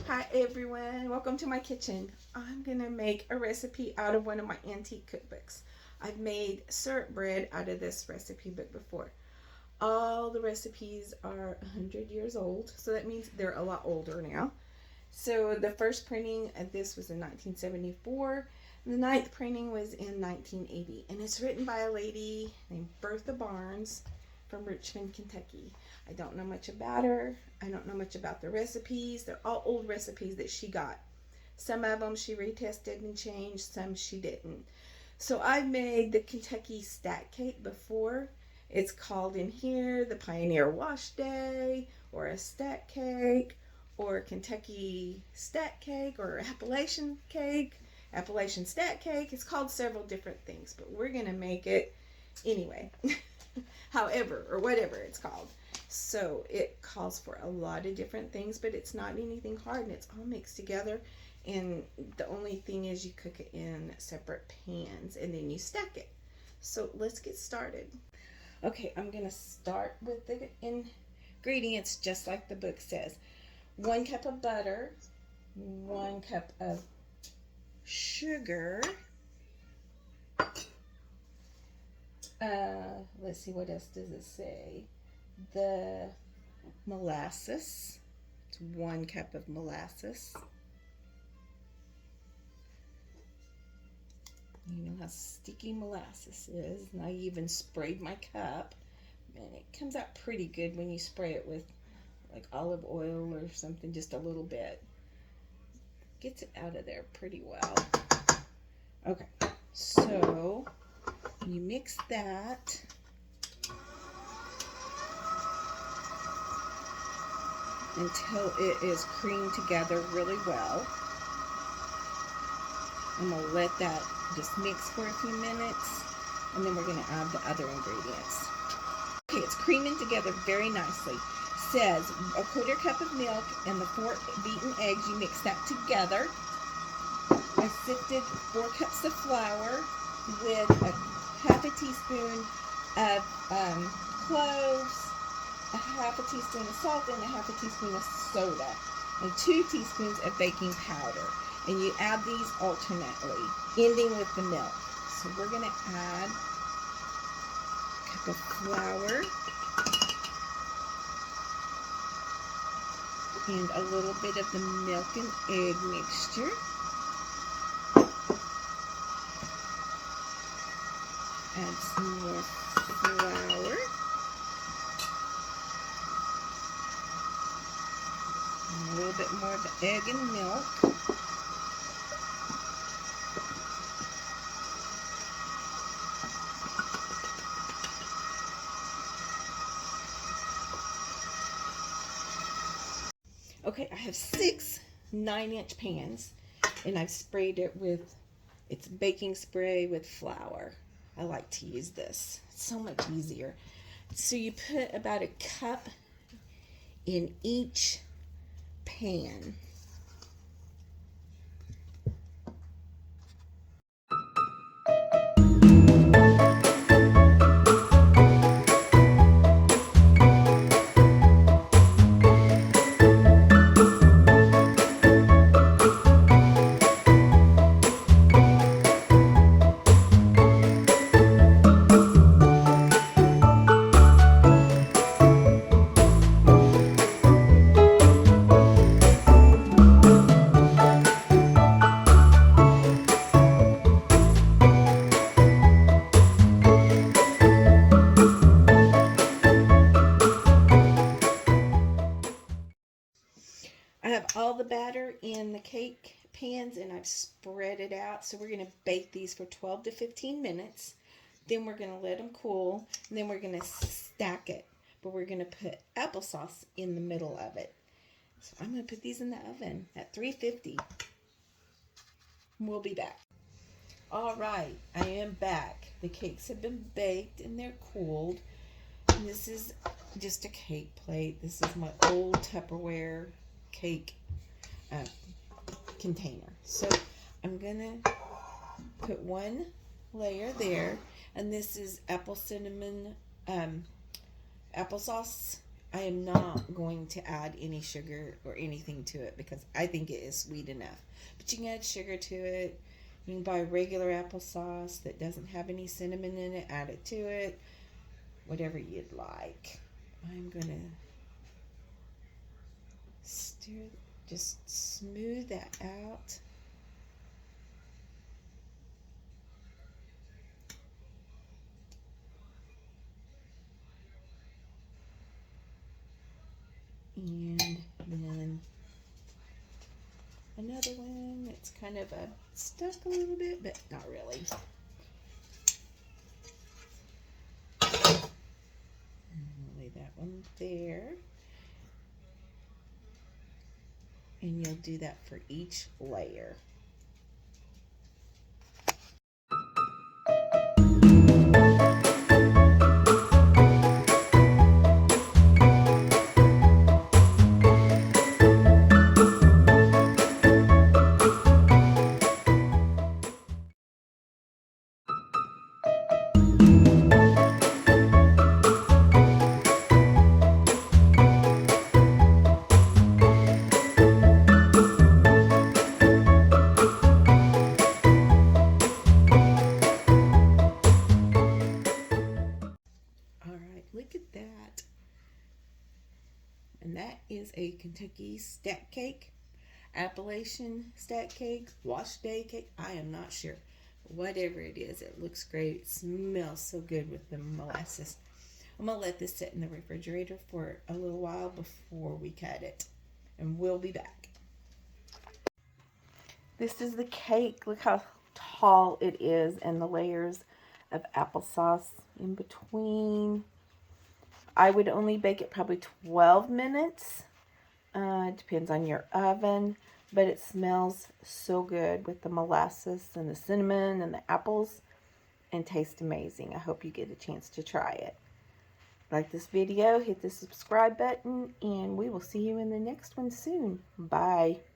Hi everyone, welcome to my kitchen. I'm gonna make a recipe out of one of my antique cookbooks. I've made syrup bread out of this recipe book before. All the recipes are 100 years old, so that means they're a lot older now. So the first printing of this was in 1974, and the ninth printing was in 1980, and it's written by a lady named Bertha Barnes from Richmond, Kentucky. I don't know much about her. I don't know much about the recipes. They're all old recipes that she got. Some of them she retested and changed, some she didn't. So I've made the Kentucky stack cake before. It's called in here the Pioneer Wash Day, or a stack cake, or Kentucky stack cake, or Appalachian cake, Appalachian stack cake. It's called several different things, but we're going to make it anyway. However, or whatever it's called. So it calls for a lot of different things, but it's not anything hard, and it's all mixed together. And the only thing is you cook it in separate pans and then you stack it. So let's get started. Okay, I'm going to start with the ingredients just like the book says. 1 cup of butter, 1 cup of sugar. Let's see, what else does it say? The molasses. It's 1 cup of molasses. You know how sticky molasses is, and I even sprayed my cup, and it comes out pretty good when you spray it with like olive oil or something, just a little bit. Gets it out of there pretty well. Okay, so you mix that. Until it is creamed together really well. I'm going to let that just mix for a few minutes, and then we're going to add the other ingredients. Okay, it's creaming together very nicely. Says 1/4 cup of milk and the 4 beaten eggs. You mix that together. I sifted 4 cups of flour with a 1/2 teaspoon of cloves, a 1/2 teaspoon of salt, and a 1/2 teaspoon of soda, and 2 teaspoons of baking powder. And you add these alternately, ending with the milk. So we're going to add a cup of flour and a little bit of the milk and egg mixture. Add some more flour. And a little bit more of the egg and milk. Okay, I have 6 9-inch pans, and I've sprayed it with, it's baking spray with flour. I like to use this. It's so much easier. So you put about a cup in each pan. I have all the batter in the cake pans, and I've spread it out. So we're going to bake these for 12 to 15 minutes. Then we're going to let them cool, and then we're going to stack it. But we're going to put applesauce in the middle of it. So I'm going to put these in the oven at 350. We'll be back. All right, I am back. The cakes have been baked and they're cooled. And this is just a cake plate. This is my old Tupperware cake container. So I'm gonna put 1 layer there, and this is apple cinnamon applesauce I am not going to add any sugar or anything to it because I think it is sweet enough. But you can add sugar to it. You can buy regular applesauce that doesn't have any cinnamon in it, add it to it, whatever you'd like. I'm going to stir, just smooth that out. And then another one that's kind of stuck a little bit, but not really. Lay that one there. And you'll do that for each layer. Look at that. And that is a Kentucky stack cake, Appalachian stack cake, wash day cake. I am not sure. Whatever it is, it looks great. It smells so good with the molasses. I'm going to let this sit in the refrigerator for a little while before we cut it. And we'll be back. This is the cake. Look how tall it is and the layers of applesauce in between. I would only bake it probably 12 minutes. It depends on your oven, but it smells so good with the molasses and the cinnamon and the apples, and tastes amazing. I hope you get a chance to try it. Like this video, hit the subscribe button, and we will see you in the next one soon. Bye.